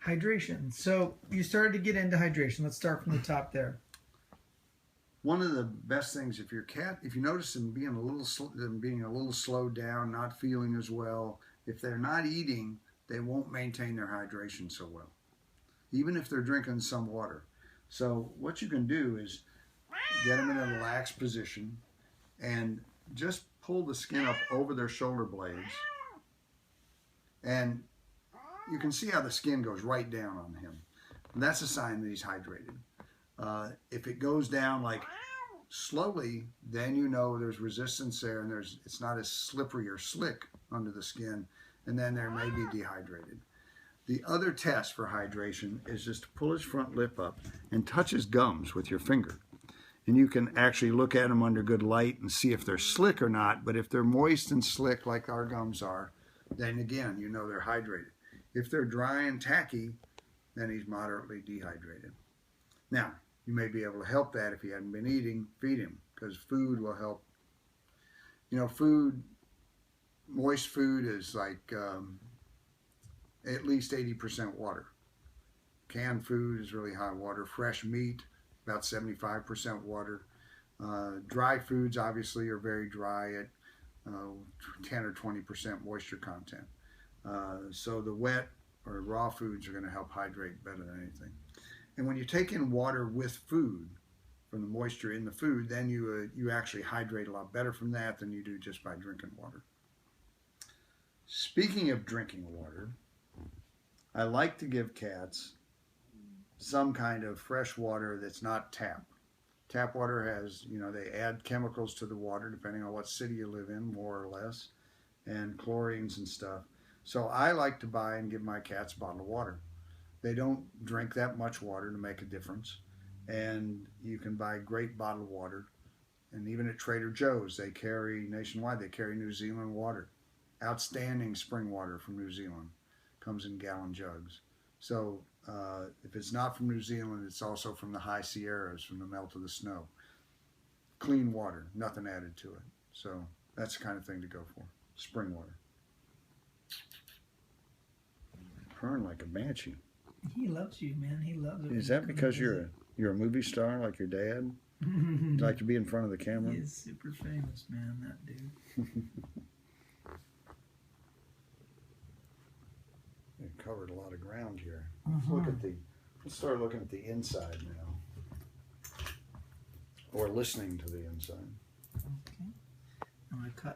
Hydration. So you started to get into hydration. Let's start from the top there. One of the best things, if you notice them being a little slowed down, not feeling as well, if they're not eating, they won't maintain their hydration so well, even if they're drinking some water. So what you can do is get them in a relaxed position and just pull the skin up over their shoulder blades, and you can see how the skin goes right down on him. And that's a sign that he's hydrated. If it goes down like slowly, then you know there's resistance there, and it's not as slippery or slick under the skin, and then there may be dehydrated. The other test for hydration is just to pull his front lip up and touch his gums with your finger. And you can actually look at them under good light and see if they're slick or not. But if they're moist and slick like our gums are, then again, you know they're hydrated. If they're dry and tacky, then he's moderately dehydrated. Now, you may be able to help that if he hadn't been eating, feed him, because food will help. You know, moist food is like at least 80% water. Canned food is really high water. Fresh meat, about 75% water. Dry foods obviously are very dry at 10 or 20% moisture content. So the wet or raw foods are going to help hydrate better than anything. And when you take in water with food, from the moisture in the food, then you actually hydrate a lot better from that than you do just by drinking water. Speaking of drinking water, I like to give cats some kind of fresh water that's not tap. Tap water has, they add chemicals to the water depending on what city you live in, more or less, and chlorines and stuff. So I like to buy and give my cats a bottle of water. They don't drink that much water to make a difference, and you can buy a great bottle of water. And even at Trader Joe's, nationwide, they carry New Zealand water. Outstanding spring water from New Zealand. Comes in gallon jugs. So if it's not from New Zealand, it's also from the high Sierras, from the melt of the snow. Clean water, nothing added to it. So that's the kind of thing to go for. Spring water. Purring like a banshee. He loves you, man. He loves it. Is that because you're a movie star like your dad? You like to be in front of the camera? He is super famous, man, that dude. We've covered a lot of ground here. Uh-huh. Let's start looking at the inside now. Or listening to the inside. Okay. I'm going to cut